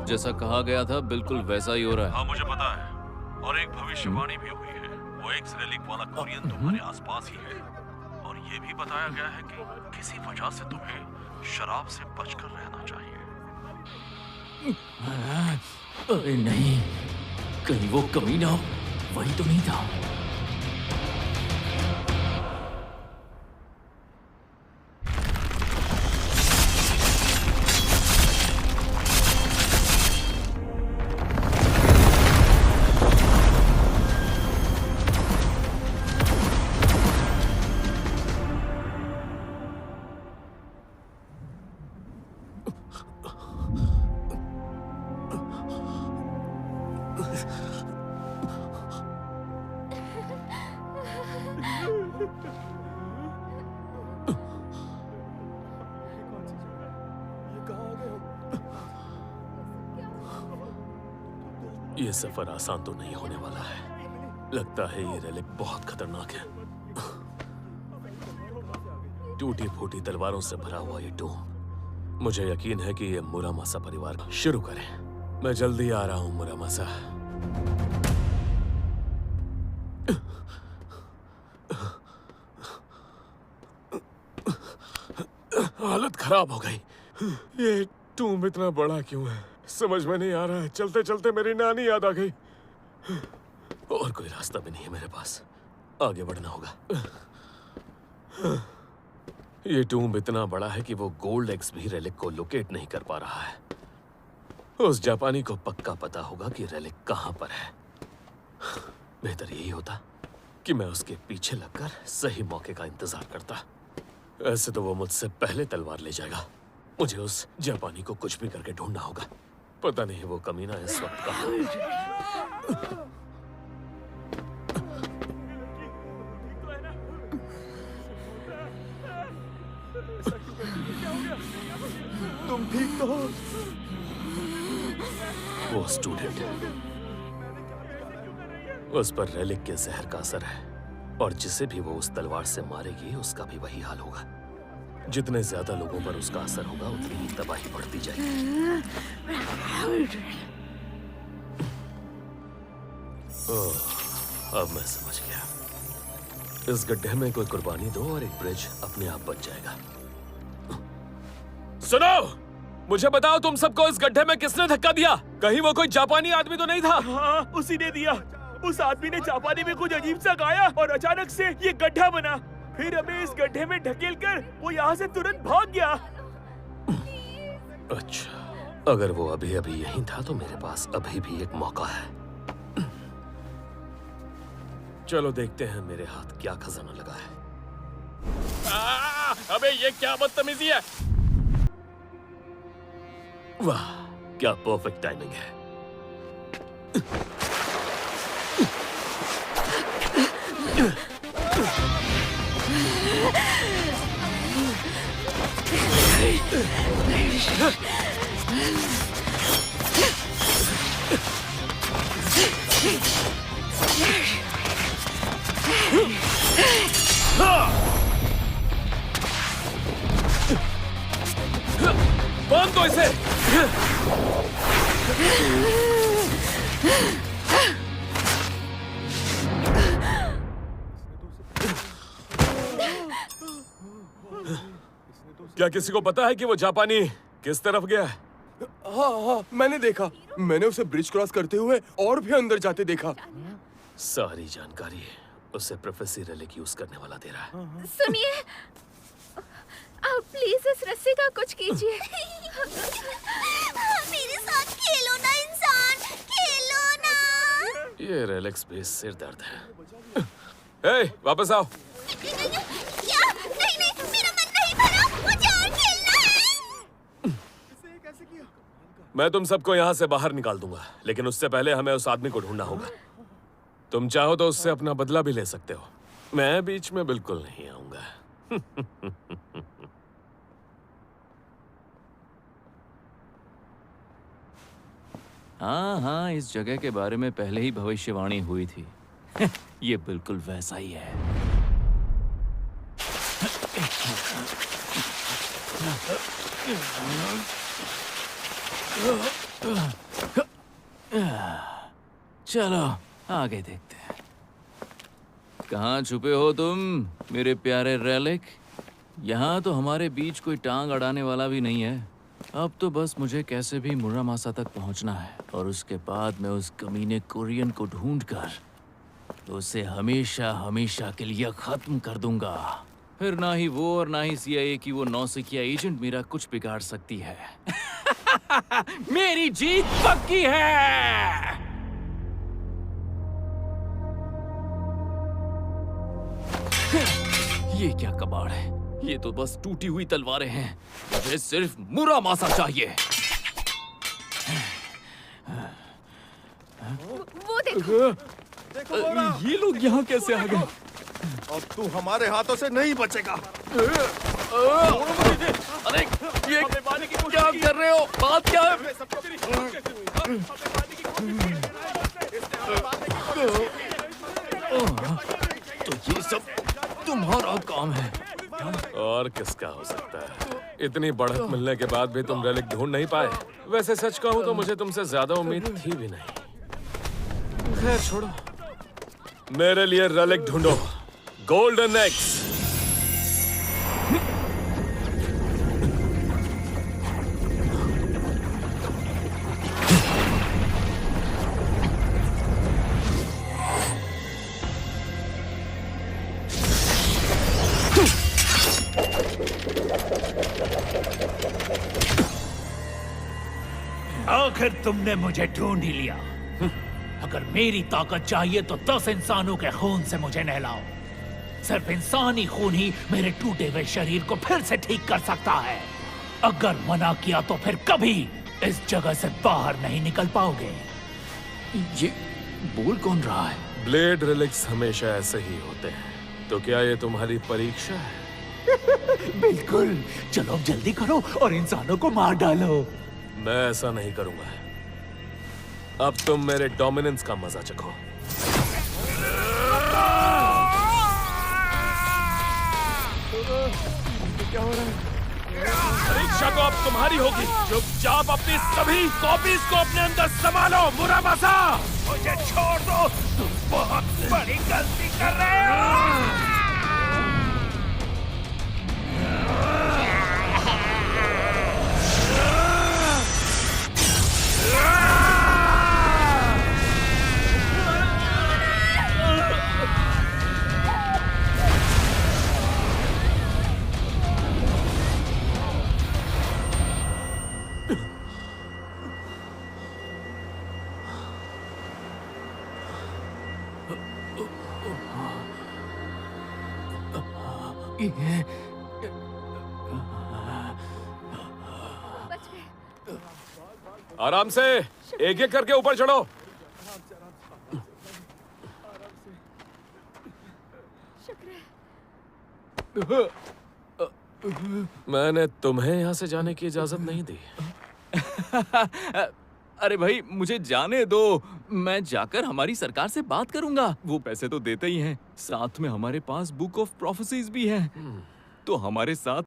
जैसा कहा गया था बिल्कुल वैसा ही हो रहा है। हाँ मुझे पता है, और एक भविष्यवाणी भी हुई है। वो एक रेलिक वाला कोरियन तुम्हारे आसपास ही है, और ये भी बताया गया है कि किसी वजह से तुम्हें शराब से बचकर रहना चाहिए। अरे नहीं, कहीं वो कमीना वही तो नहीं था। ये सफर आसान तो नहीं होने वाला है। लगता है ये रेलिक बहुत खतरनाक है। टूटी फूटी तलवारों से भरा हुआ ये टूम, मुझे यकीन है कि ये मुरामासा परिवार शुरू करें। मैं जल्दी आ रहा हूं मुरामासा। हालत खराब हो गई। ये टूम इतना बड़ा क्यों है, समझ में नहीं आ रहा है। चलते चलते मेरी नानी याद आ गई। और कोई रास्ता भी नहीं है मेरे पास, आगे बढ़ना होगा। ये टूम इतना बड़ा है कि वो गोल्ड एक्स भी रेलिक को लोकेट नहीं कर पा रहा है। उस जापानी को पक्का पता होगा कि रेलिक कहां पर है। बेहतर यही होता कि मैं उसके पीछे लगकर सही मौके का इंतजार करता। ऐसे तो वो मुझसे पहले तलवार ले जाएगा। मुझे उस जापानी को कुछ भी करके ढूंढना होगा। पता नहीं वो कमीना इस वक्त कहाँ है। तुम ठीक तो हो? वो स्टूडेंट, उस पर रेलिक के जहर का असर है, और जिसे भी वो उस तलवार से मारेगी उसका भी वही हाल होगा। जितने ज्यादा लोगों पर उसका असर होगा उतनी ही तबाही बढ़ती जाएगी। ओह, अब मैं समझ गया। इस गड्ढे में कोई कुर्बानी दो और एक ब्रिज अपने आप बच जाएगा। सुनो, मुझे बताओ तुम सबको इस गड्ढे में किसने धक्का दिया? कहीं वो कोई जापानी आदमी तो नहीं था? हाँ, उसी ने दिया। उस आदमी ने जापानी में कुछ अजीब सा गाया और अचानक से ये गड्ढा बना। फिर हमें इस गड्ढे में ढकेल कर वो यहाँ से तुरंत भाग गया। अच्छा, अगर वो अभी अभी यहीं था तो मेरे पास अभी भी एक मौका है। चलो देखते हैं मेरे हाथ क्या खजाना लगा है। अबे ये क्या बदतमीजी है? वाह, क्या परफेक्ट टाइमिंग है। बांध दो इसे। क्या किसी को पता है कि वो जापानी किस तरफ गया है? हाँ, मैंने देखा। मैंने उसे ब्रिज क्रॉस करते हुए और भी अंदर जाते देखा। सारी जानकारी उसे प्रोफेसर रेलिक यूज करने वाला दे रहा है। सुनिए, आप प्लीज इस रस्सी का कुछ कीजिए। मेरे साथ खेलो ना इंसान, खेलो ना। ये रेलिक्स भी सिर दर्द है। ए, वापस आओ। क्या? नहीं नहीं, मेरा मन नहीं भरा, मुझे और खेलना है। मैं तुम सबको यहाँ से बाहर निकाल दूंगा, लेकिन उससे पहले हमें उस आदमी को ढूंढना होगा। तुम चाहो तो उससे अपना बदला भी ले सकते हो। मैं बीच में बिल्कुल नहीं आऊंगा। हाँ हाँ, इस जगह के बारे में पहले ही भविष्यवाणी हुई थी। ये बिल्कुल वैसा ही है। चलो आगे देखते हैं। कहाँ छुपे हो तुम मेरे प्यारे रेलिक? यहाँ तो हमारे बीच कोई टांग अड़ाने वाला भी नहीं है। अब तो बस मुझे कैसे भी मुरामासा तक पहुँचना है और उसके बाद मैं उस कमीने कोरियन को ढूंढकर उसे हमेशा हमेशा के लिए खत्म कर दूंगा। फिर ना ही वो और ना ही CIA की वो नौसिखिया एजेंट मेरा कुछ बिगाड़ सकती है। मेरी जीत पक्की है। ये क्या कबाड़ है? ये तो बस टूटी हुई तलवारें हैं। मुझे सिर्फ मुरामासा चाहिए। वो देखो। ये लोग यहाँ कैसे आ गए? अब तू हमारे हाथों से नहीं बचेगा। अरे ये क्या कर रहे हो? बात क्या है? तो ये सब तुम्हारा काम है। और किसका हो सकता है? इतनी बढ़त मिलने के बाद भी तुम रेलिक ढूंढ नहीं पाए। वैसे सच कहूं तो मुझे तुमसे ज्यादा उम्मीद थी भी नहीं। खैर छोड़ो, मेरे लिए रेलिक ढूंढो। Golden x. आखिर तुमने मुझे ढूंढ ही लिया। अगर मेरी ताकत चाहिए तो 10 इंसानों के खून से मुझे नहलाओ। सिर्फ इंसानी खून ही मेरे टूटे हुए शरीर को फिर से ठीक कर सकता है। अगर मना किया तो फिर कभी इस जगह से बाहर नहीं निकल पाओगे। ये बोल कौन रहा है? ब्लेड रिलिक्स हमेशा ऐसे ही होते हैं। तो क्या ये तुम्हारी परीक्षा है? बिल्कुल। चलो अब जल्दी करो और इंसानों को मार डालो। मैं ऐसा नहीं करूंगा। अब तुम मेरे डोमिनेंस का मजा चखो। क्या हो रहा है? परीक्षा तो अब तुम्हारी होगी। चुपचाप अपनी सभी कॉपीज को अपने अंदर संभालो। मुरामासा, मुझे छोड़ दो। तुम बहुत बड़ी गलती कर रहे हो। बच गए। आराम से, एक एक करके ऊपर चढ़ो। मैंने तुम्हें यहाँ से जाने की इजाजत नहीं दी। अरे भाई मुझे जाने दो। मैं जाकर हमारी सरकार से बात करूंगा। वो पैसे तो देते ही हैं। साथ में हमारे पास बुक ऑफ प्रोफेसीज भी है। तो हमारे साथ